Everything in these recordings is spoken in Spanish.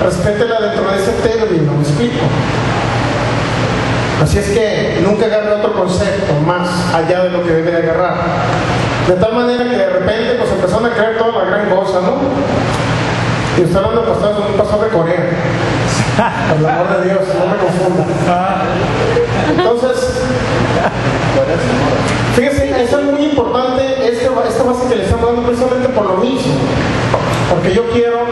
respétela dentro de ese término, ¿me explico? Así es que nunca agarre otro concepto más allá de lo que debe agarrar. De tal manera que de repente pues empezaron a creer toda la gran cosa, ¿no? Y usted hablando de pastores, un pastor de Corea. Por el amor de Dios, no me confunda. Entonces, fíjense, es algo muy importante esta base que le estamos dando precisamente por lo mismo. Porque yo quiero,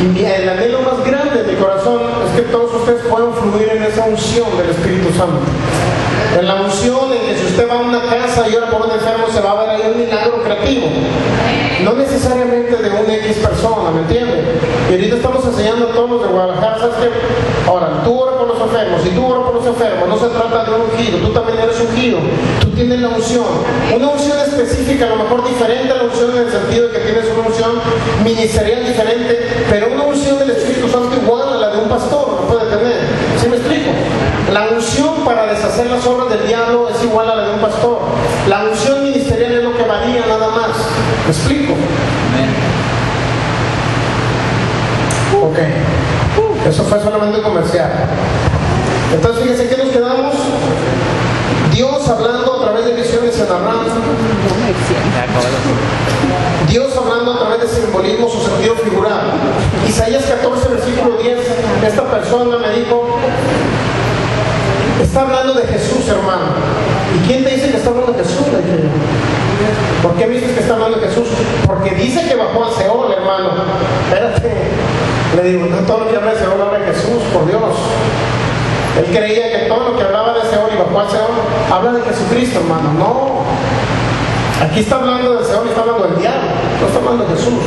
y el anhelo más grande de mi corazón es que todos ustedes puedan fluir en esa unción del Espíritu Santo. En la unción en que si usted va a una casa y ora por un enfermo, se va a ver ahí un milagro creativo. No necesariamente de una X persona, ¿me entiende? Y ahorita estamos enseñando a todos los de Guadalajara, ¿sabes qué? Ahora, tú oras por los enfermos, y tú oras por los enfermos, no se trata de un ungido, tú también eres ungido, tú tienes la unción. Una unción específica, a lo mejor diferente a la unción en el sentido de que tienes una unción ministerial diferente, pero una unción del Espíritu Santo igual a la de un pastor, no puede tener. ¿Sí me explico? La unción para deshacer las obras del diablo es igual a la de un pastor. La unción ministerial es lo que varía nada más. ¿Me explico? Ok. Eso fue solamente un comercial. Entonces fíjense que nos quedamos. Dios hablando a través de visiones en Abraham. Dios hablando a través de simbolismos o sentido figurado. Isaías 14, versículo 10. Esta persona me dijo, está hablando de Jesús, hermano. ¿Y quién te dice que está hablando de Jesús? Le dije, ¿por qué me dices que está hablando de Jesús? Porque dice que bajó al Seol, hermano. Espérate. Le digo, no todo lo que habla de Seol habla de Jesús, por Dios. Él creía que todo lo que hablaba de Seol y bajó al Seol habla de Jesucristo, hermano. No. Aquí está hablando de Seol y está hablando del diablo. No está hablando de Jesús.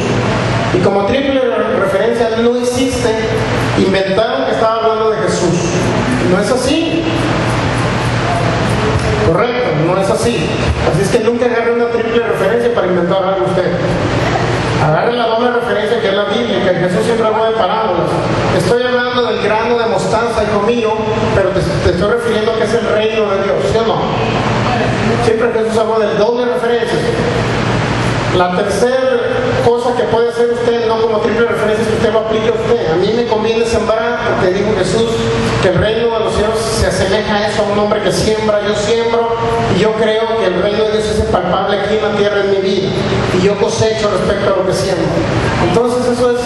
Y como triple referencia no existe, inventaron que estaba hablando de Jesús. No es así. Correcto, no es así. Así es que nunca agarre una triple referencia para inventar algo usted. Agarre la doble referencia que es la Biblia, que Jesús siempre habla de parábolas. Estoy hablando del grano de mostaza, hijo mío, pero te estoy refiriendo a que es el reino de Dios, ¿sí o no? Siempre Jesús habla de doble referencia. La tercera cosa que puede hacer usted, no como triple referencia, es que usted lo aplique a usted. A mí me conviene sembrar, porque dijo Jesús que el reino de los cielos se asemeja a eso, a un hombre que siembra, yo siembro, y yo creo que el reino de Dios es palpable aquí en la tierra en mi vida, y yo cosecho respecto a lo que siembro. Entonces eso es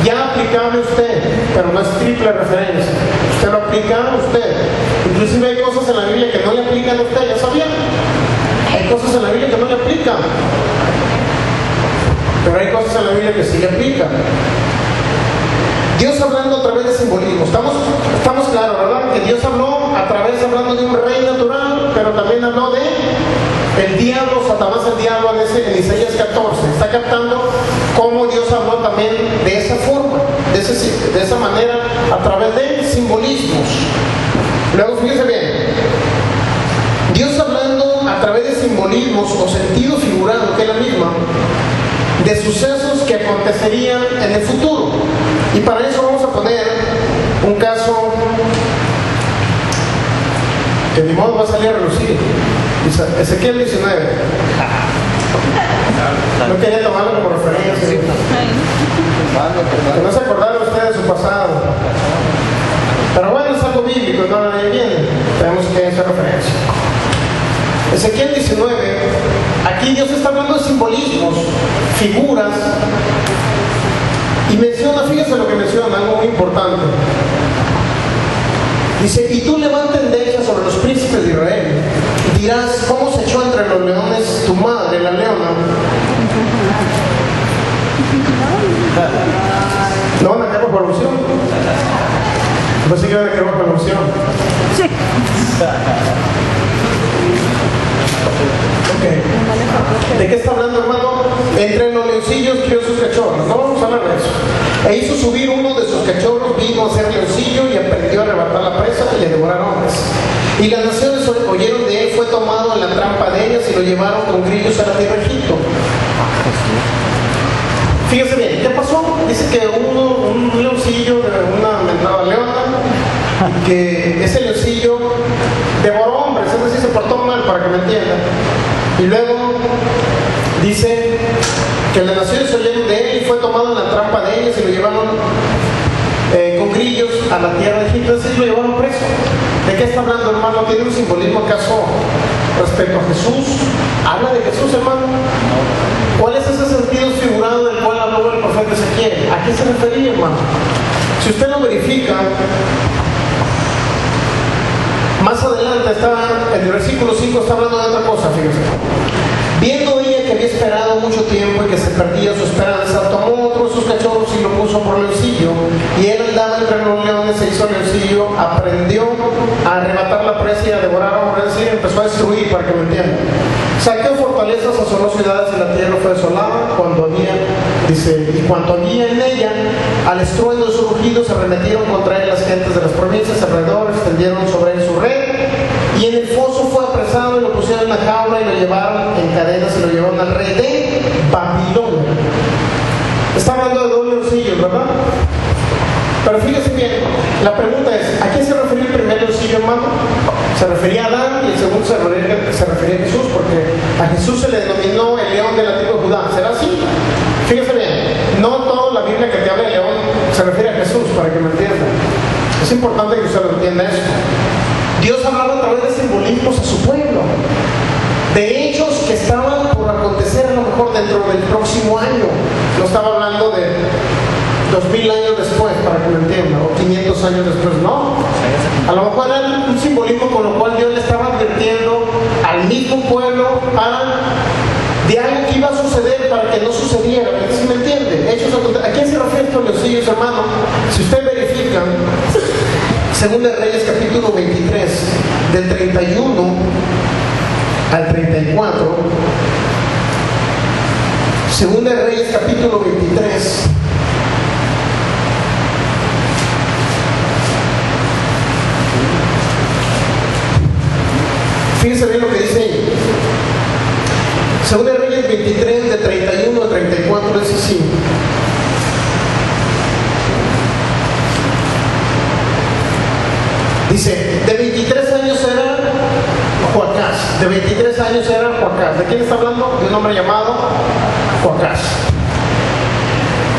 ya aplicable a usted, pero no es triple referencia. Usted lo aplica a usted. Inclusive hay cosas en la Biblia que no le aplican a usted, ¿ya sabían? Hay cosas en la Biblia que no le aplican, pero hay cosas en la Biblia que sí le aplican. Dios hablando a través de simbolismo. Estamos claros, ¿verdad? Que Dios habló a través, hablando de un rey natural, pero también habló de el diablo, Satanás el diablo en Isaías 14. Está captando cómo Dios habló también de esa forma, de esa manera, a través de simbolismos. Luego, fíjense bien. Dios hablando a través de simbolismos o sentido figurado, que es la misma, de sucesos que acontecerían en el futuro. Y para eso vamos a poner un caso que ni modo va a salir a relucir. Ezequiel 19. No quería tomarlo como referencia. Que no se acordaron ustedes de su pasado. Pero bueno, es algo bíblico, no la viene. Tenemos que hacer referencia. Ezequiel 19, aquí Dios está hablando de simbolismos, figuras, y menciona, fíjense lo que menciona, algo muy importante. Dice, y tú levanta endecha sobre los príncipes de Israel, y dirás, ¿cómo se echó entre los leones tu madre, la leona? ¿No van a quedar por evolución? No sé qué van a quedar por evolución. Sí. Okay. ¿De qué está hablando, hermano? Entre los leoncillos crió sus cachorros. No vamos a hablar de eso. E hizo subir uno de sus cachorros, vino a ser leoncillo y aprendió a arrebatar la presa y a devorar hombres. Y las naciones oyeron de él, fue tomado en la trampa de ellas y lo llevaron con grillos a la tierra de Egipto. Fíjese bien, ¿qué pasó? Dice que un leoncillo de una mentada leona, que ese leoncillo devoró hombres, es decir, se portó mal, para que me entiendan. Y luego dice que las naciones oyeron de él y fue tomado en la trampa de ellas y lo llevaron caudillos a la tierra de Egipto, es decir, lo llevaron preso. ¿De qué está hablando, hermano? ¿Tiene un simbolismo acaso respecto a Jesús? ¿Habla de Jesús, hermano? ¿Cuál es ese sentido figurado del cual habló el profeta Ezequiel? ¿A qué se refería, hermano? Si usted lo verifica, más adelante está, en el versículo 5 está hablando de otra cosa, fíjense. Viendo ella que había esperado mucho tiempo y que se perdía su esperanza, tomó otro de sus cachorros y lo puso por leoncillo. Y él andaba entre los leones, se hizo leoncillo, aprendió a arrebatar la presa y a devorar a hombres y empezó a destruir, para que me entiendan. Saqueó fortalezas, asoló ciudades y la tierra fue desolada. Cuando había, dice, y cuanto había en ella, al estruendo de su rugido se arremetieron contra él las gentes de las provincias alrededor, extendieron sobre él su red. Y en el foso fue apresado y lo pusieron en la jaula y lo llevaron en cadenas y lo llevaron al rey de Babilonia. Está hablando de dos leoncillos, ¿verdad? Pero fíjese bien, la pregunta es, ¿a quién se refería el primer leoncillo, hermano? Se refería a Adán y el segundo se refería a Jesús, porque a Jesús se le denominó el león de la tribu de Judá. ¿Será así? Fíjese bien, no toda la Biblia que te habla de león se refiere a Jesús, para que me entiendan. Es importante que usted lo entienda eso. Dios hablaba a través de simbolismos a su pueblo, de hechos que estaban por acontecer a lo mejor dentro del próximo año. No estaba hablando de 2000 años después, para que me entiendan, o 500 años después, no. A lo mejor era un simbolismo con lo cual Dios le estaba advirtiendo al mismo pueblo de algo que iba a suceder para que no sucediera. ¿Sí me entiende? ¿A quién se refiere estos leoncillos, hermano? Si usted verifica, Segunda de Reyes capítulo 23, del 31 al 34, Segunda de Reyes capítulo 23, fíjense bien lo que dice ahí. Segunda de Reyes 23, de 31 al 34, dice así. Dice, de 23 años era Joacás. De 23 años era Joacás. ¿De quién está hablando? De un hombre llamado Joacás.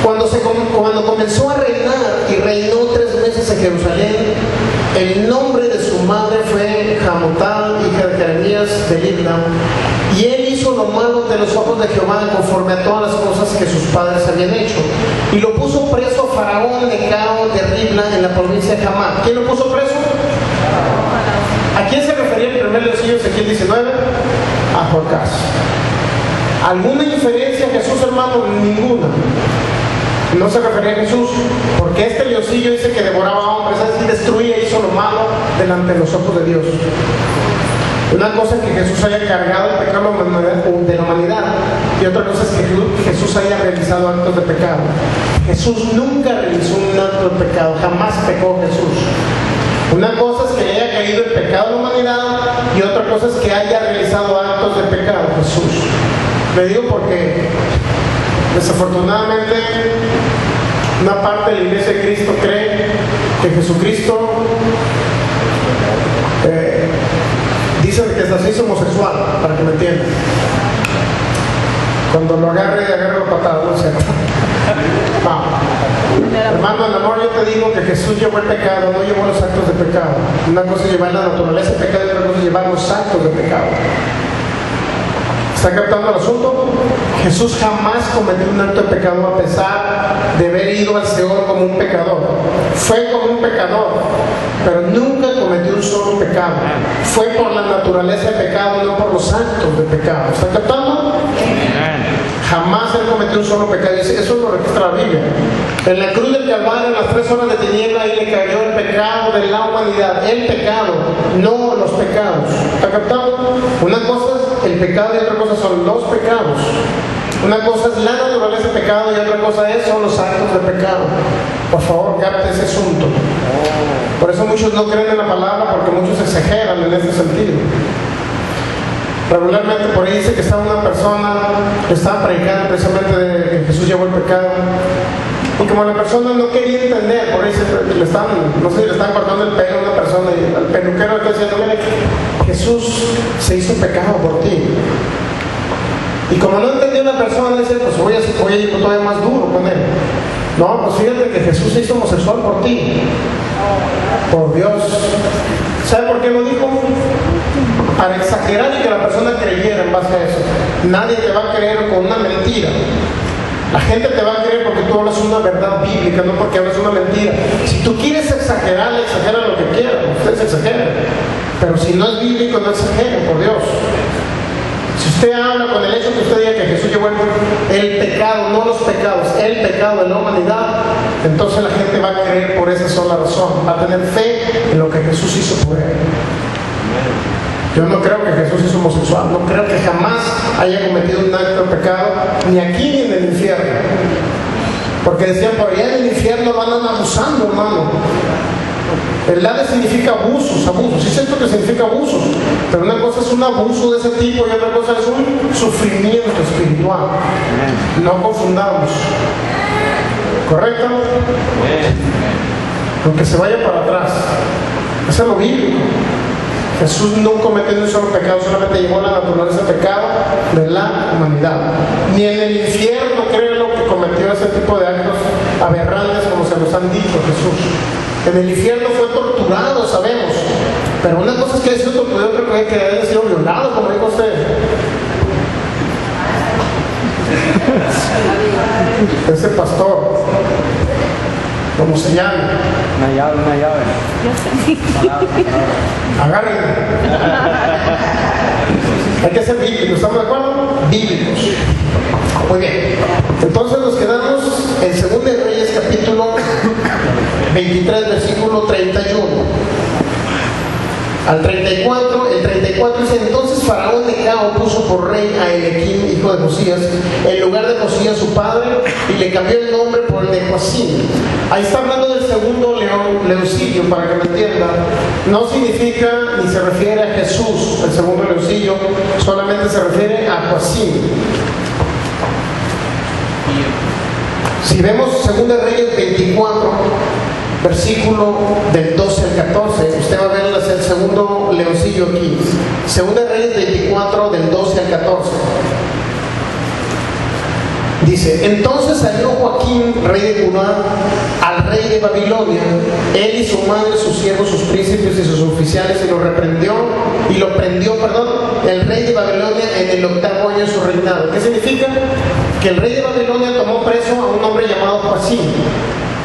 Cuando comenzó a reinar y reinó 3 meses en Jerusalén, el nombre de su madre fue Hamutal, hija de Jeremías de Libna, y él hizo lo malo ante los ojos de Jehová conforme a todas las cosas que sus padres habían hecho. Y lo puso preso Faraón Necao de Ribla en la provincia de Hamá. ¿Quién lo puso preso? ¿A quién se refería el primer leoncillo, Ezequiel 19? A Joacás. ¿Alguna inferencia a Jesús, hermano? Ninguna. No se refería a Jesús, porque este leoncillo dice que devoraba hombres, es decir, destruía, hizo lo malo delante de los ojos de Dios. Una cosa es que Jesús haya cargado el pecado de la humanidad, y otra cosa es que Jesús haya realizado actos de pecado. Jesús nunca realizó un acto de pecado, jamás pecó Jesús. Una cosa es que haya caído el pecado de la humanidad, y otra cosa es que haya realizado actos de pecado Jesús. Le digo porque desafortunadamente una parte de la Iglesia de Cristo cree que Jesucristo dice que se hizo homosexual, para que me entiendan. Cuando lo agarre la patada, no sé. Hermano, en amor yo te digo que Jesús llevó el pecado, no llevó los actos de pecado. Una cosa es llevar la naturaleza de pecado y otra cosa es llevar los actos de pecado. ¿Está captando el asunto? Jesús jamás cometió un acto de pecado a pesar de haber ido al Seol como un pecador. Fue como un pecador, pero nunca cometió un solo pecado. Fue por la naturaleza de pecado y no por los actos de pecado. ¿Está captando? Jamás él cometió un solo pecado. Eso lo registra la Biblia. En la cruz del Calvario, en las 3 horas de tiniebla, ahí le cayó el pecado de la humanidad. El pecado, no los pecados. ¿Está captando? Una cosa es el pecado y otra cosa son los pecados. Una cosa es la naturaleza de pecado y otra cosa son los actos de pecado. Por favor, capte ese asunto. Por eso muchos no creen en la palabra, porque muchos exageran en este sentido. Regularmente por ahí dice que estaba una persona que estaba predicando precisamente de que Jesús llevó el pecado, y como la persona no quería entender, por ahí le están, no sé si le están cortando el pelo a una persona y al peluquero le está diciendo, mire, Jesús se hizo pecado por ti. Y como no entendió la persona, dice, pues voy a ir todavía más duro con él. No, pues fíjate que Jesús se hizo homosexual por ti. Por Dios. ¿Sabe por qué lo dijo? Para exagerar y que la persona creyera en base a eso. Nadie te va a creer con una mentira. La gente te va a creer porque tú hablas una verdad bíblica, no porque hablas una mentira. Si tú quieres exagerar, exagera lo que quieras. Ustedes exageran. Pero si no es bíblico, no exageren, por Dios. Si usted habla con el hecho que usted diga que Jesús llevó el pecado, no los pecados, el pecado de la humanidad, entonces la gente va a creer por esa sola razón, va a tener fe en lo que Jesús hizo por él. Yo no creo que Jesús es homosexual, no creo que jamás haya cometido un acto de pecado, ni aquí ni en el infierno. Porque decían, por allá en el infierno lo andan abusando, hermano. El Hades significa abusos. Sí es cierto que significa abusos, pero una cosa es un abuso de ese tipo y otra cosa es un sufrimiento espiritual. No confundamos. ¿Correcto? Aunque se vaya para atrás. Eso es lo bíblico. Jesús no cometió un solo pecado, solamente llevó la naturaleza de pecado de la humanidad. Ni en el infierno creen lo que cometió ese tipo de actos aberrantes como se nos han dicho Jesús. En el infierno fue torturado, sabemos. Pero una cosa es que haya sido torturado, otra es que haya sido violado, como dijo usted. Ese pastor, como se llama. Una llave. Agárrenme. Hay que ser bíblicos, ¿estamos de acuerdo? Bíblicos. Muy bien. Entonces nos quedamos en 2 de Reyes, capítulo 23, versículo 31 al 34. El 34 dice: entonces Faraón Necao puso por rey a Ezequías, hijo de Josías, en lugar de Josías su padre, y le cambió el nombre por el de Joacim. Ahí está hablando del segundo Leoncillo, para que me entiendan. No significa ni se refiere a Jesús, el segundo Leoncillo, solamente se refiere a Joacim. Si vemos 2 de Reyes 24, versículo del 12 al 14, usted va a ver el segundo leoncillo aquí. 2 de Reyes 24, del 12 al 14. Dice: entonces salió Joaquín, rey de Judá, al rey de Babilonia, él y su madre, sus siervos, sus príncipes y sus oficiales, y lo prendió, el rey de Babilonia en el 8º año de su reinado. ¿Qué significa? Que el rey de Babilonia tomó preso a un hombre llamado Joacim,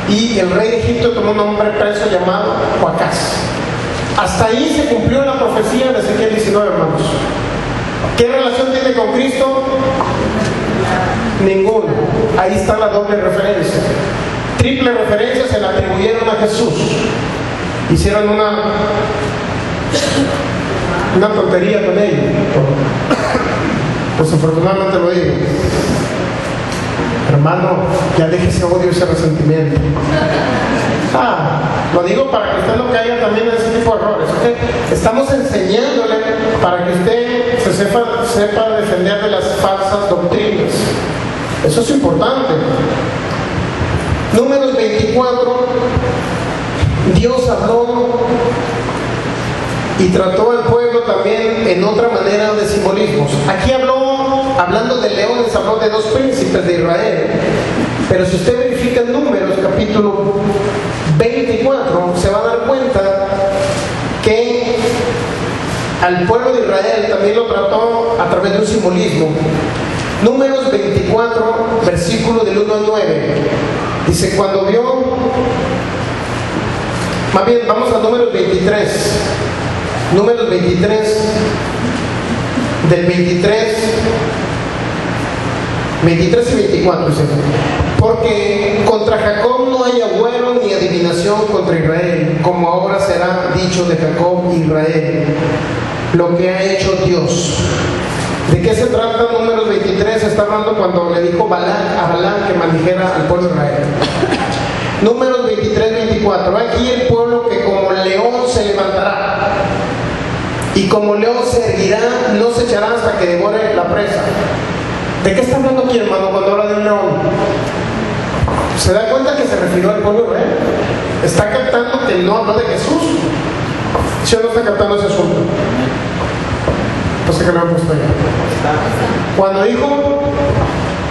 y el rey de Egipto tomó un hombre preso llamado Joacás. Hasta ahí se cumplió la profecía de Ezequiel 19, hermanos. ¿Qué relación tiene con Cristo? Ninguna. Ahí está la doble referencia. Triple referencia se la atribuyeron a Jesús. Hicieron una tontería con ello. Pues afortunadamente lo digo. Hermano, ya deje ese odio, ese resentimiento. Lo digo para que usted no caiga también en ese tipo de errores, ¿ok? Estamos enseñándole para que usted se sepa defender de las falsas doctrinas. Eso es importante. Números 24, Dios habló y trató al pueblo también en otra manera de simbolismos. Aquí hablando de leones, habló de 2 príncipes de Israel. Pero si usted verifica en Números, capítulo 24, se va a dar cuenta que al pueblo de Israel también lo trató a través de un simbolismo. Números 24, versículo del 1 al 9. Dice: cuando vio... Más bien, vamos a Números 23. Números 23, del 23 y 24, dice: porque contra Jacob no hay agüero ni adivinación contra Israel, como ahora será dicho de Jacob y Israel, lo que ha hecho Dios. ¿De qué se trata Números 23? Está hablando cuando le dijo a Balaam que maldijera al pueblo de Israel. Números 23, 24. Aquí el pueblo que como león se levantará, y como león se erguirá, no se echará hasta que devore la presa. ¿De qué está hablando aquí, hermano, cuando habla de un león? ¿Se da cuenta que se refirió al pueblo de Israel? ¿Está captando que no habló de Jesús? ¿Sí o no está captando ese asunto? No sé qué le han puesto allá. Cuando dijo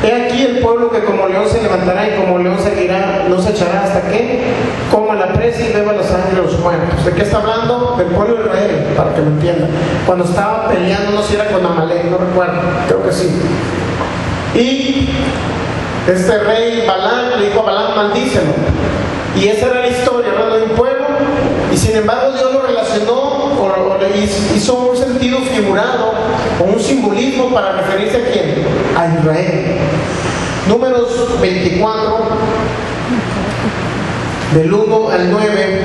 He aquí el pueblo que como león se levantará y como león seguirá, no se echará hasta que coma la presa y beba la sangre de los muertos. ¿De qué está hablando? Del pueblo de Israel, para que lo entiendan. Cuando estaba peleando, no sé si era con Amalek, no recuerdo, creo que sí. Y este rey Balaam le dijo a Balaam, maldícelo. Y esa era la historia, hablando de un pueblo. Y sin embargo Dios lo relacionó o le hizo un sentido figurado o un simbolismo para referirse a quién, a Israel. Números 24 del 1 al 9.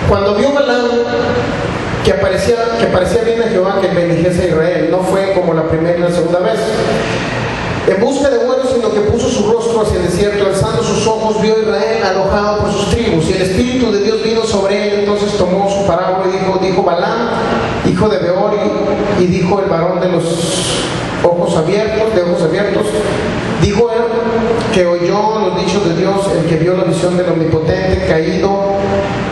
Cuando vio Balaam que parecía bien a Jehová que bendijese a Israel, no fue como la primera y la segunda vez en busca de vuelos, sino que puso su rostro hacia el desierto, alzando sus ojos, vio a Israel alojado por sus tribus, y el Espíritu de Dios vino sobre él. Entonces tomó su parábola y dijo Balaam, hijo de Beor, y dijo el varón de los ojos abiertos, dijo él que oyó los dichos de Dios, el que vio la visión del Omnipotente, caído,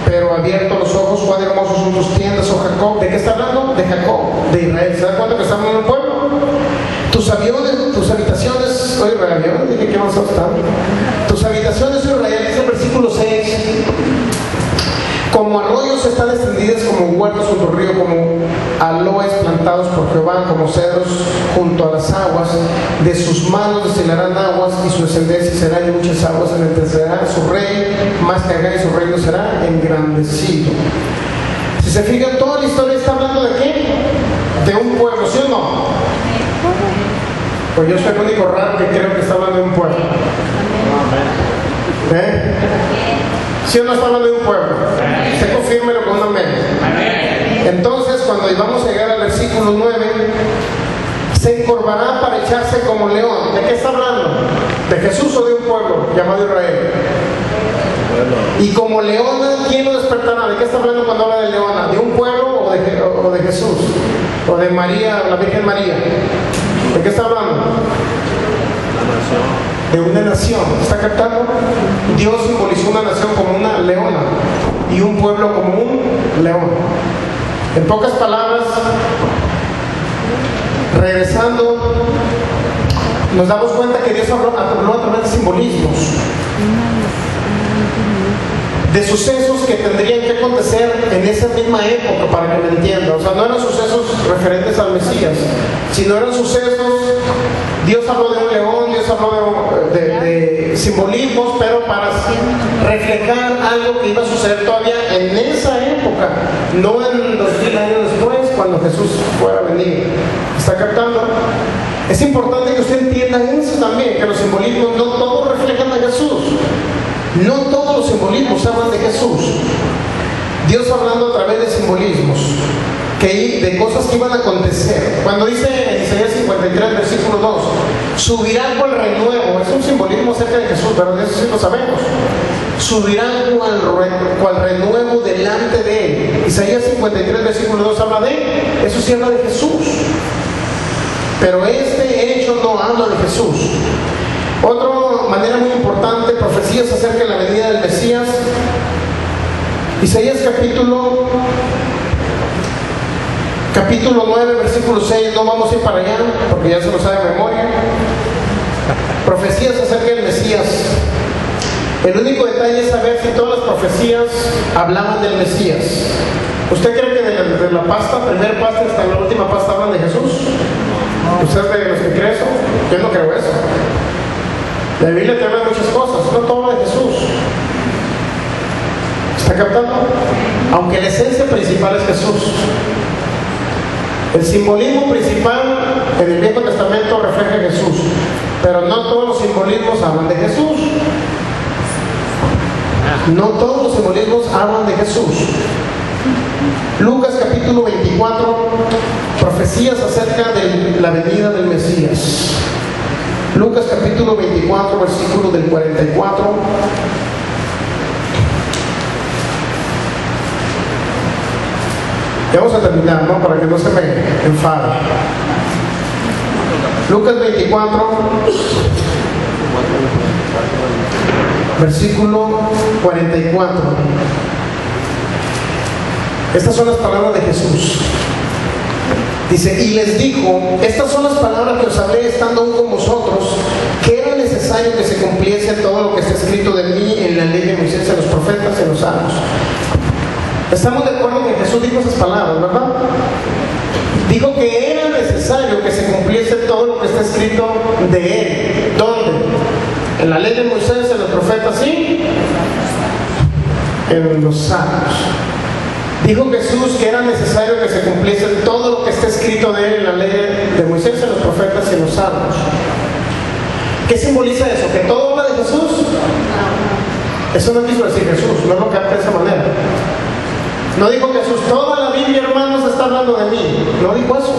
pero abierto los ojos, cuán hermosos son tus tiendas, oh Jacob. ¿De qué está hablando? De Jacob, de Israel. ¿Se da cuenta que estamos en un pueblo? Tus habitaciones, oh Israel, yo dije que más están. Tus habitaciones, oh Israel, dice el versículo 6, como arroyos están extendidas, como huertos junto al río, como aloes plantados por Jehová, como cedros junto a las aguas. De sus manos destilarán aguas, y su descendencia será de muchas aguas. Enaltecerá su rey, más que haga, y su reino será engrandecido. Si se fijan, toda la historia está hablando de qué? De un pueblo, ¿sí o no? Pues yo soy el único raro que creo que está hablando de un pueblo. ¿Eh? ¿Sí o no está hablando de un pueblo? Usted confírmelo con un amén. Entonces, cuando vamos a llegar al versículo 9, se encorvará para echarse como león. ¿De qué está hablando? ¿De Jesús o de un pueblo llamado Israel? Y como leona, ¿quién lo despertará? ¿De qué está hablando cuando habla de leona? ¿De un pueblo o de Jesús? ¿O de María, la Virgen María? ¿De qué está hablando? De una nación. ¿Está captando? Dios simbolizó una nación como una leona y un pueblo como un león. En pocas palabras, regresando, nos damos cuenta que Dios habló a través de simbolismos, de sucesos que tendrían que acontecer en esa misma época, para que me entienda. O sea, no eran sucesos referentes al Mesías, sino eran sucesos. Dios habló de un león, Dios habló de simbolismos, pero para reflejar algo que iba a suceder todavía en esa época, no en 2000 años después, cuando Jesús fuera a venir. ¿Está captando? Es importante que usted entienda eso también, que los simbolismos no todos reflejan a Jesús. No todos los simbolismos hablan de Jesús. Dios hablando a través de simbolismos, de cosas que iban a acontecer. Cuando dice en Isaías 53, versículo 2, subirán cual renuevo, es un simbolismo acerca de Jesús, pero de eso sí lo sabemos. Subirán cual renuevo delante de él. Isaías 53, versículo 2 habla de él. Eso sí habla de Jesús. Pero este hecho no habla de Jesús. Otra manera muy importante, profecías acerca de la venida del Mesías. Isaías capítulo 9, versículo 6, no vamos a ir para allá, porque ya se lo sabe de memoria. Profecías acerca del Mesías. El único detalle es saber si todas las profecías hablaban del Mesías. ¿Usted cree que de la primer pasta hasta la última pasta hablan de Jesús? ¿Usted es de los que cree eso? Yo no creo eso. La Biblia te habla de muchas cosas, no todo habla de Jesús. ¿Está captando? Aunque la esencia principal es Jesús. El simbolismo principal en el Viejo Testamento refleja a Jesús, pero no todos los simbolismos hablan de Jesús. No todos los simbolismos hablan de Jesús. Lucas capítulo 24, profecías acerca de la venida del Mesías. Lucas capítulo 24, versículo del 44. Ya vamos a terminar, ¿no? Para que no se me enfade. Lucas 24, versículo 44. Estas son las palabras de Jesús. Dice, y les dijo, estas son las palabras que os hablé estando aún con vosotros, necesario que se cumpliese todo lo que está escrito de mí en la ley de Moisés, en los profetas y en los salmos. Estamos de acuerdo que Jesús dijo esas palabras, ¿verdad? Dijo que era necesario que se cumpliese todo lo que está escrito de Él. ¿Dónde? En la ley de Moisés, en los profetas y en los salmos. Dijo Jesús que era necesario que se cumpliese todo lo que está escrito de Él en la ley de Moisés, en los profetas y en los salmos. ¿Qué simboliza eso? ¿Que todo habla de Jesús? Eso no quiso decir Jesús, no lo capta de esa manera. No dijo Jesús, toda la Biblia, hermanos, está hablando de mí. No dijo eso.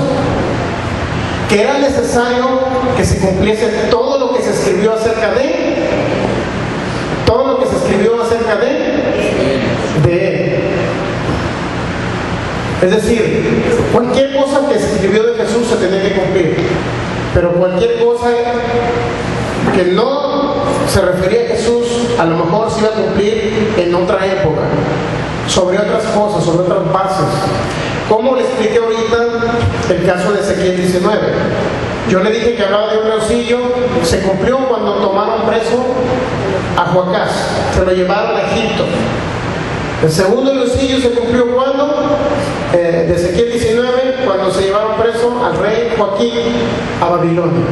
Que era necesario que se cumpliese todo lo que se escribió acerca de Él. Todo lo que se escribió acerca de Él. Es decir, cualquier cosa que se escribió de Jesús se tenía que cumplir. Pero cualquier cosa que no se refería a Jesús, a lo mejor se iba a cumplir en otra época, sobre otras cosas, sobre otras bases. Como le expliqué ahorita el caso de Ezequiel 19. Yo le dije que hablaba de un leoncillo, se cumplió cuando tomaron preso a Joacás, se lo llevaron a Egipto. El segundo leoncillo se cumplió cuando, de Ezequiel 19, cuando se llevaron preso al rey Joaquín a Babilonia.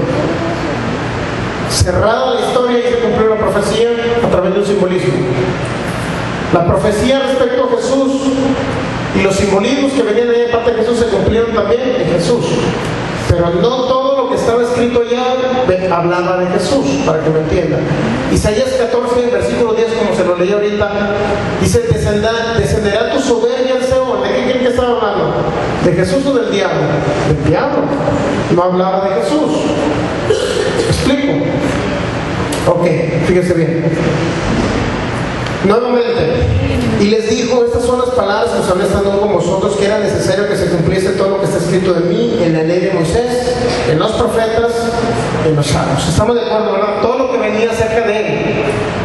Cerrada la historia y se cumplió la profecía a través de un simbolismo. La profecía respecto a Jesús y los simbolismos que venían ahí de parte de Jesús se cumplieron también en Jesús. Pero no todo lo que estaba escrito ya hablaba de Jesús, para que me entiendan. Isaías 14, versículo 10, como se lo leí ahorita, dice: descenderá tu soberbia al Seol. ¿De qué creen que estaba hablando? ¿De Jesús o del diablo? Del diablo. No hablaba de Jesús. ¿Explico? Ok, fíjense bien. Nuevamente, y les dijo: estas son las palabras que os hablé estando con vosotros, que era necesario que se cumpliese todo lo que está escrito de mí en la ley de Moisés, en los profetas, en los salmos. Estamos de acuerdo, ¿verdad? Todo lo que venía acerca de Él.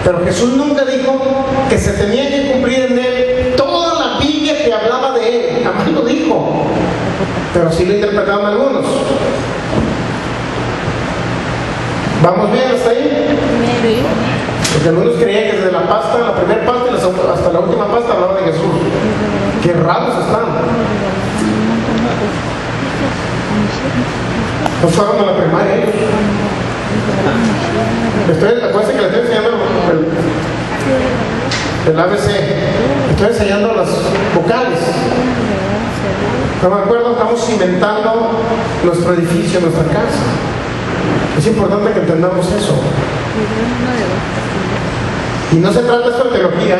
Pero Jesús nunca dijo que se tenía que cumplir en Él toda la Biblia que hablaba de Él. Jamás lo dijo. Pero sí lo interpretaron algunos. ¿Vamos bien hasta ahí? Porque algunos creían que desde la pasta, la primera pasta hasta la última pasta hablaba de Jesús. Qué raros están. No fueron a la primaria ellos. Acuérdense que les estoy enseñando el ABC. Estoy enseñando las vocales. No me acuerdo, estamos inventando nuestro edificio, nuestra casa. Es importante que entendamos eso. Y no se trata esto de teología,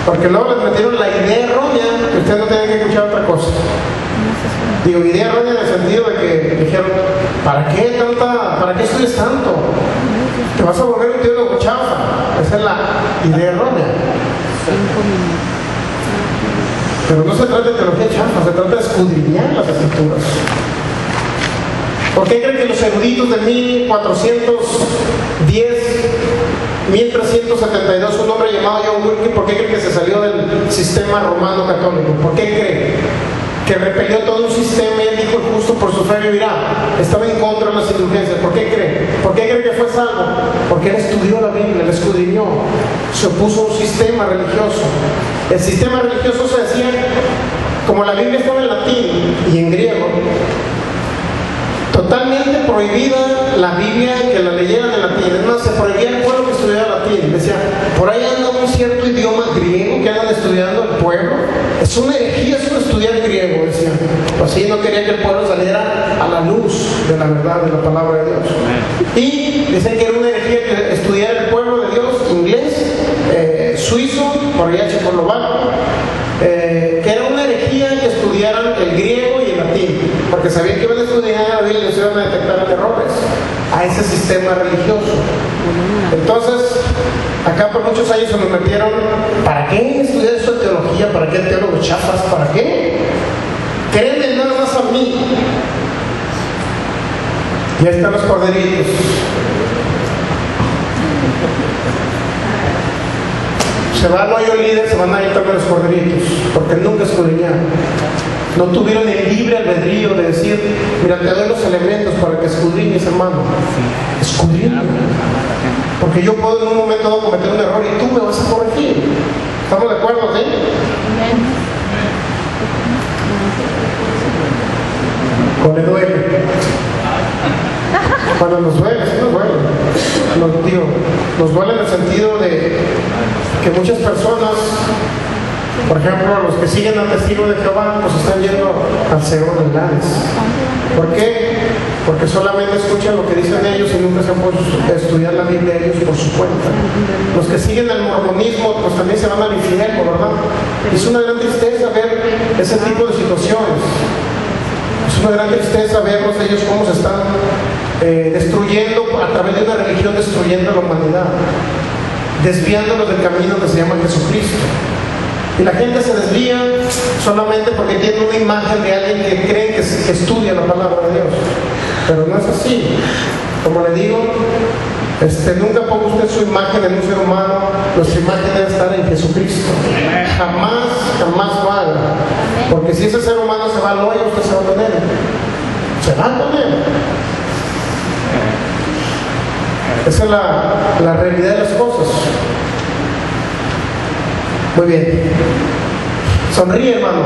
porque luego les metieron la idea errónea que ustedes no tienen que escuchar otra cosa. Digo, idea errónea en el sentido de que dijeron: ¿para qué estudias tanto? Te vas a volver un teólogo chafa. Esa es la idea errónea. Pero no se trata de teología chafa, se trata de escudriñar las escrituras. ¿Por qué creen que los eruditos de 1372, un hombre llamado John Wilkie, ¿por qué creen que se salió del sistema romano católico? ¿Por qué creen? Que repelió todo un sistema y él dijo: el justo por su fe vivirá. Estaba en contra de las indulgencias. ¿Por qué creen? ¿Por qué creen que fue salvo? Porque él estudió la Biblia, la escudriñó, se opuso a un sistema religioso. El sistema religioso se decía, como la Biblia estaba en latín y en griego, totalmente prohibida la Biblia que la leyeran en latín. Es más, se prohibía al pueblo que estudiara latín. Decía: por ahí anda un cierto idioma griego que andan estudiando el pueblo. Es una herejía eso de estudiar griego, decía. Pues así no quería que el pueblo saliera a la luz de la verdad, de la palabra de Dios. Y dicen que era una herejía que estudiara el pueblo de Dios inglés, suizo, por allá checoslovaco, que era una herejía que estudiaran el griego y el latín, porque sabían que iban a estudiar la Biblia y se iban a detectar errores a ese sistema religioso. Entonces, acá por muchos años se nos metieron: ¿para qué estudiar esto de teología? ¿Para qué teólogos chafas? ¿Para qué? Créanme nada más a mí. Ya están los corderitos. Se va al hoyo el líder, se van a ir también los corderitos, porque nunca escudriñaron. No tuvieron el libre albedrío de decir, mira, te doy los elementos para que escudriñes, hermano. Escudriña. Porque yo puedo en un momento dado cometer un error y tú me vas a corregir. ¿Estamos de acuerdo, sí? Cuando le duele. Cuando nos duele, sí nos duele. Nos duele en el sentido de que muchas personas, por ejemplo, los que siguen al testigo de Jehová, pues están yendo al Seol del Hades. ¿Por qué? Porque solamente escuchan lo que dicen ellos y nunca se han puesto a estudiar la Biblia ellos por su cuenta. Los que siguen el mormonismo, pues también se van al infierno, ¿verdad? Es una gran tristeza ver ese tipo de situaciones. Es una gran tristeza verlos ellos cómo se están destruyendo a través de una religión, destruyendo a la humanidad, desviándolos del camino que se llama Jesucristo. Y la gente se desvía solamente porque tiene una imagen de alguien que creen que estudia la palabra de Dios. Pero no es así. Como le digo, nunca ponga usted su imagen en un ser humano. Nuestra imagen debe estar en Jesucristo. Jamás lo haga. Porque si ese ser humano se va al hoyo, usted se va con él. Se va con él. Esa es la realidad de las cosas. Muy bien. Sonríe, hermano.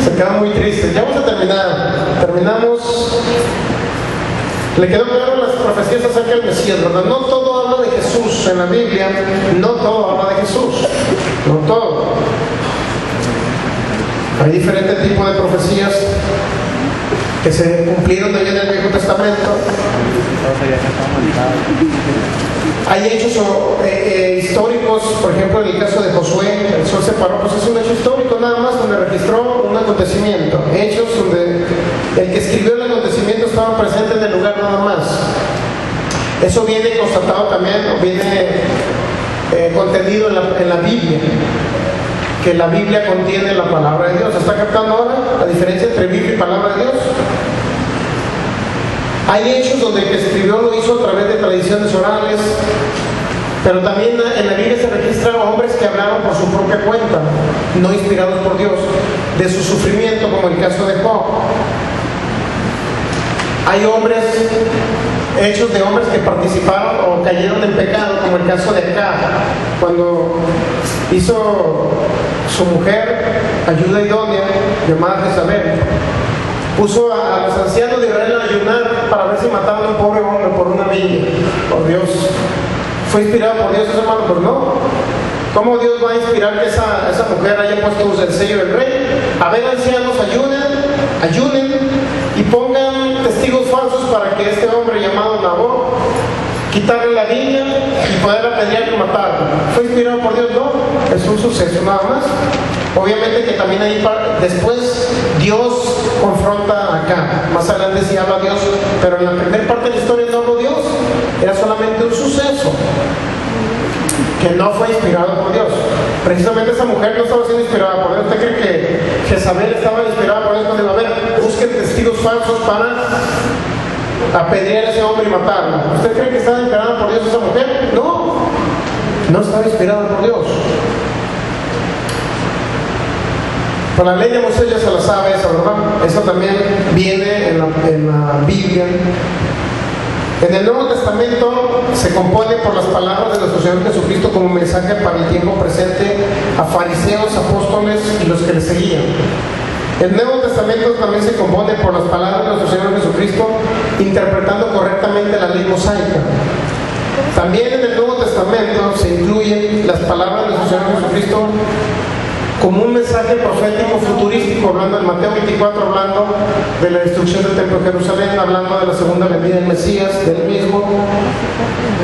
Se queda muy triste. Ya vamos a terminar. Terminamos. Le quedó claro las profecías acerca del Mesías, ¿verdad? No todo habla de Jesús en la Biblia. No todo habla de Jesús. No todo. Hay diferentes tipos de profecías que se cumplieron allá en el Viejo Testamento. Hay hechos históricos, por ejemplo en el caso de Josué, el sol se paró, pues es un hecho histórico nada más, donde registró un acontecimiento. Hechos donde el que escribió el acontecimiento estaba presente en el lugar nada más. Eso viene constatado también, o viene contenido en la Biblia, que la Biblia contiene la palabra de Dios. ¿Está captando ahora la diferencia entre Biblia y palabra de Dios? Hay hechos donde el que escribió lo hizo a través de tradiciones orales, pero también en la Biblia se registran hombres que hablaron por su propia cuenta, no inspirados por Dios, de su sufrimiento, como el caso de Job. Hay hechos de hombres que participaron o cayeron en pecado, como el caso de Acab, cuando hizo su mujer ayuda idónea, llamada Jezabel. Puso a los ancianos de Israel a ayunar para ver si mataban a un pobre hombre por una viña. Por Dios. ¿Fue inspirado por Dios ese hermano? Pues no. ¿Cómo Dios va a inspirar que esa mujer haya puesto el sello del rey? A ver, ancianos, ayunen y pongan testigos falsos para que este hombre llamado Nabot quitarle la viña y poder apedrearlo y matarlo. ¿Fue inspirado por Dios? No. Es un suceso nada más. Obviamente que también ahí después Dios confronta acá. Más adelante sí habla Dios, pero en la primera parte de la historia no habló Dios. Era solamente un suceso que no fue inspirado por Dios. Precisamente esa mujer no estaba siendo inspirada por Dios. ¿Usted cree que Jezabel estaba inspirada por Dios cuando iba a ver, busquen testigos falsos para apedrear a ese hombre y matarlo? ¿Usted cree que estaba inspirada por Dios esa mujer? No estaba inspirada por Dios. Por la ley de Moisés ya se la sabe esa, ¿verdad? Eso también viene en la Biblia. En el Nuevo Testamento se compone por las palabras de nuestro Señor Jesucristo como mensaje para el tiempo presente a fariseos, apóstoles y los que le seguían. El Nuevo Testamento también se compone por las palabras de nuestro Señor Jesucristo interpretando correctamente la ley mosaica. También en el Nuevo Testamento se incluyen las palabras de nuestro Señor Jesucristo como un mensaje profético futurístico, hablando en Mateo 24, hablando de la destrucción del templo de Jerusalén, hablando de la segunda venida del Mesías, del mismo.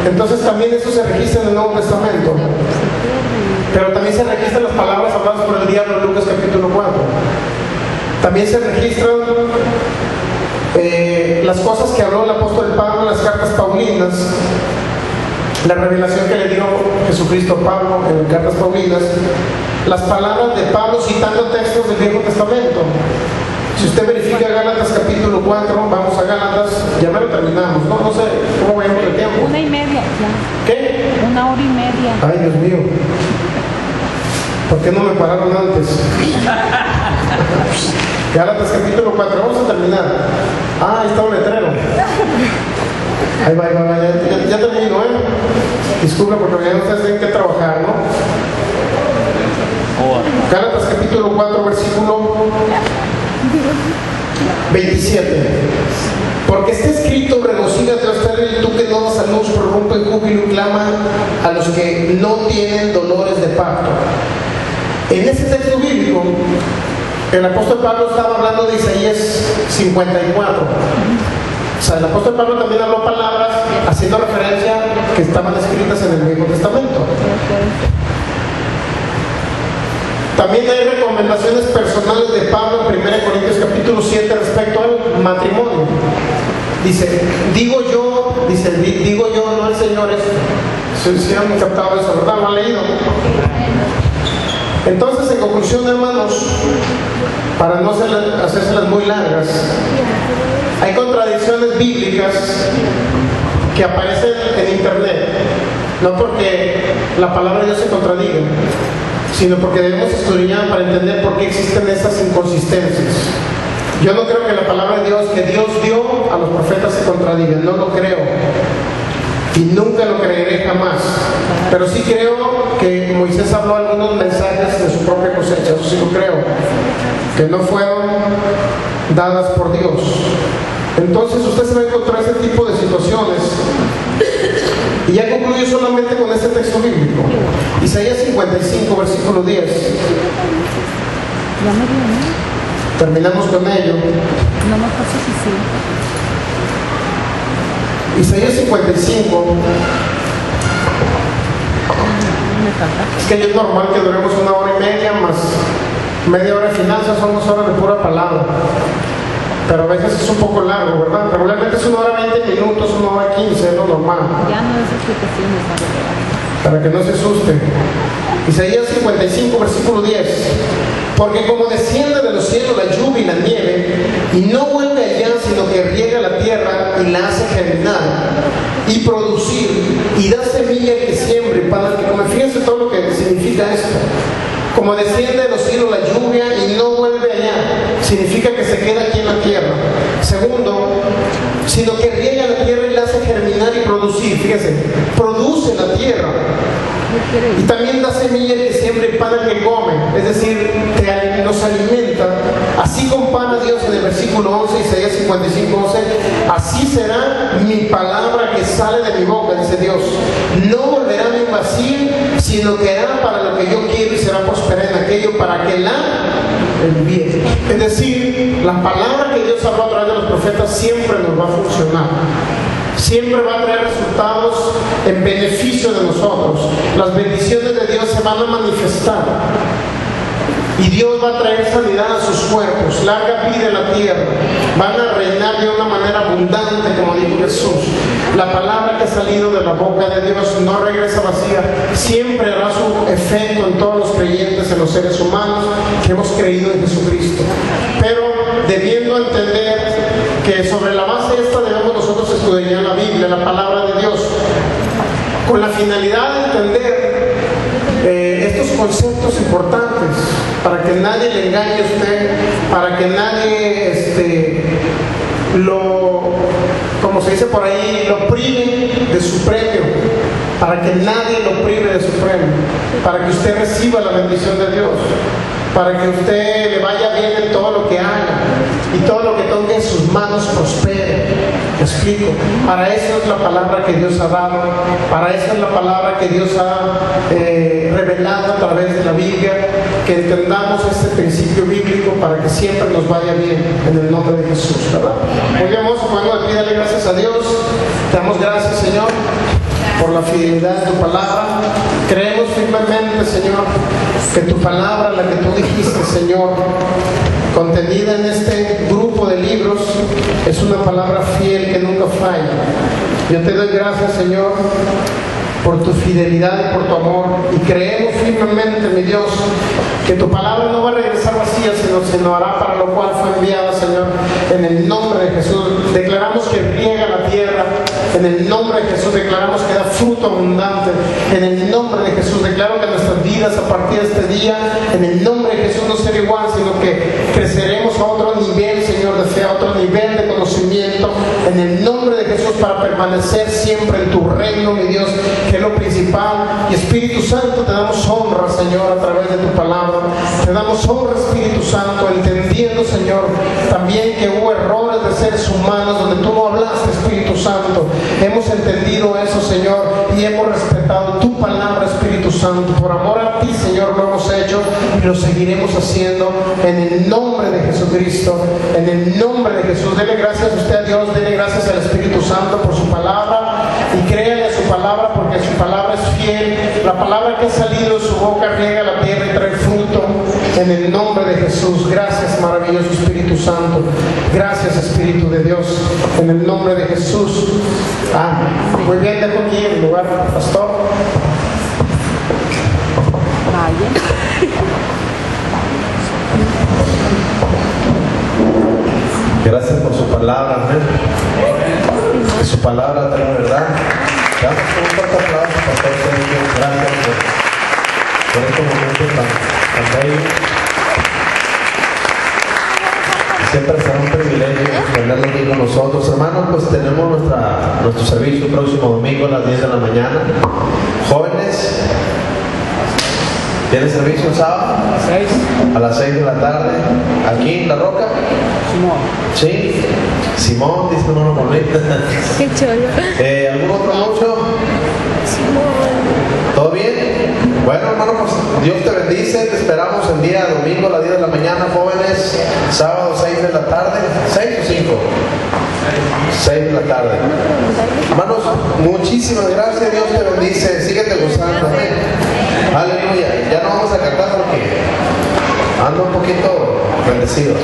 Entonces también eso se registra en el Nuevo Testamento. Pero también se registran las palabras habladas por el diablo en Lucas capítulo 4. También se registran las cosas que habló el apóstol Pablo en las cartas paulinas, la revelación que le dio Jesucristo a Pablo en las cartas paulinas, las palabras de Pablo citando textos del Viejo Testamento. Si usted verifica Gálatas capítulo 4, vamos a Gálatas, ya me lo terminamos, no sé cómo vayamos de tiempo. 1:30 ya. ¿Qué? 1:30. Ay, Dios mío. ¿Por qué no me pararon antes? Gálatas capítulo 4, vamos a terminar. Ah, ahí está un letrero. Ahí va, ya termino, Disculpa porque ya ustedes tienen que trabajar, ¿no? Gálatas capítulo 4, versículo 27. Porque está escrito: regocíjate, Australia, y tú que no das a luz, prorrumpe en júbilo y clama a los que no tienen dolores de parto. En ese texto bíblico, el apóstol Pablo estaba hablando de Isaías 54. O sea, el apóstol Pablo también habló palabras haciendo referencia que estaban escritas en el Viejo Testamento. También hay recomendaciones personales de Pablo en 1 Corintios capítulo 7 respecto al matrimonio. Dice, digo yo, no el Señor, si han captado eso, ¿verdad? ¿Lo han leído? Entonces, en conclusión, hermanos, para no hacérselas muy largas, hay contradicciones bíblicas que aparecen en internet, no porque la palabra de Dios se contradiga, sino porque debemos escudriñar para entender por qué existen esas inconsistencias. Yo no creo que la palabra de Dios, que Dios dio a los profetas, se contradiga, no lo creo. Y nunca lo creeré jamás. Pero sí creo que Moisés habló algunos mensajes de su propia cosecha, eso sí lo creo, que no fueron dadas por Dios. Entonces usted se va a encontrar ese tipo de situaciones. Y ya concluyo solamente con este texto bíblico. Isaías 55, versículo 10. Terminamos con ello. No me pasa si sí. Isaías 55. Es que es normal que duremos 1:30 más media hora de finanzas, son 2 horas de pura palabra. Pero a veces es un poco largo, ¿verdad? Regularmente es 1:20 minutos, 1:15, es lo normal. Ya no es explicaciones, para que no se asusten. Isaías 55, versículo 10. Porque como desciende de los cielos la lluvia y la nieve, y no vuelve allá, sino que riega la tierra y la hace germinar y producir, y da semilla al que siembre y pan al que come. Fíjense todo lo que significa esto. Como desciende de los cielos la lluvia y no vuelve allá, significa que se queda aquí en la tierra. Segundo, sino que riega la tierra y la hace germinar y producir. Fíjense, produce la tierra. Y también da semilla el que siembra y pan al que come. Es decir, nos alimenta. Así compara Dios en el versículo 11, Isaías 55, 11. Así será mi palabra que sale de mi boca, dice Dios. No volverá a mi vacío, sino que hará para lo que yo quiero y será próspera en aquello para que la envíe. Es decir, la palabra que Dios habló a través de los profetas siempre nos va a funcionar. Siempre va a traer resultados en beneficio de nosotros. Las bendiciones de Dios se van a manifestar. Y Dios va a traer sanidad a sus cuerpos, larga vida en la tierra. Van a reinar de una manera abundante, como dijo Jesús. La palabra que ha salido de la boca de Dios no regresa vacía. Siempre hará su efecto en todos los creyentes, en los seres humanos que hemos creído en Jesucristo. Pero debiendo entender que sobre la base de esta debemos nosotros estudiar la Biblia, la palabra de Dios, con la finalidad de entender estos conceptos importantes, para que nadie le engañe a usted, para que nadie como se dice por ahí, lo prive de su premio, para que nadie lo prive de su premio, para que usted reciba la bendición de Dios, para que usted le vaya bien en todo lo que haga y todo lo que toque en sus manos prospere. ¿Me explico? Para eso es la palabra que Dios ha dado, para eso es la palabra que Dios ha revelado a través de la Biblia, que entendamos este principio bíblico para que siempre nos vaya bien en el nombre de Jesús, ¿verdad? Muy bien, vamos a pídale gracias a Dios. Te damos gracias, Señor, por la fidelidad de tu palabra. Creemos firmemente, Señor, que tu palabra, la que tú dijiste, Señor, contenida en este grupo de libros, es una palabra fiel que nunca falla. Yo te doy gracias, Señor, por tu fidelidad y por tu amor, y creemos firmemente, mi Dios, que tu palabra no va a regresar vacía, sino hará para lo cual fue enviada, Señor. En el nombre de Jesús declaramos que riega la tierra. En el nombre de Jesús declaramos que da fruto abundante. En el nombre de Jesús declaro que nuestras vidas a partir de este día, en el nombre de Jesús, no será igual, sino que creceremos a otro nivel, Señor, de fe, a otro nivel de conocimiento. En el nombre de Jesús, para permanecer siempre en tu reino, mi Dios, que es lo principal. Y Espíritu Santo, te damos honra, Señor, a través de tu palabra. Te damos honra, Espíritu Santo, entendiendo, Señor, también que hubo errores de seres humanos donde tú no hablaste, Espíritu Santo. Hemos entendido eso, Señor, y hemos respetado tu palabra, Espíritu Santo. Por amor a ti, Señor, lo hemos hecho y lo seguiremos haciendo en el nombre de Jesucristo. En el nombre de Jesús. Dele gracias a usted, a Dios, dele gracias al Espíritu Santo por su palabra y créale a su palabra, porque su palabra es fiel. La palabra que ha salido de su boca riega la tierra y trae fruto. En el nombre de Jesús. Gracias, maravilloso Espíritu Santo. Gracias, Espíritu de Dios. En el nombre de Jesús. Amén. Muy bien, dejo aquí el lugar, pastor. Gracias por su palabra, amén. Que su palabra trae verdad. Damos un fuerte aplauso, pastor. Gracias por este momento tan bello. Siempre será un privilegio tenerlo aquí con nosotros. Hermanos, pues tenemos nuestro servicio el próximo domingo a las 10 de la mañana. Jóvenes, ¿tiene servicio el sábado? A las 6 de la tarde. ¿Aquí en La Roca? Simón. Sí. Simón, dice hermano Manuel. Qué cholo. ¿Algún otro anuncio? ¿Todo bien? Bueno, hermano, pues Dios te bendice. Te esperamos el día domingo a las 10 de la mañana, jóvenes. Sábado 6 de la tarde. ¿6 o 5? 6 de la tarde. Hermanos, muchísimas gracias. Dios te bendice. Síguete gozando. Aleluya. Ya no vamos a cantar porque ando un poquito bendecido.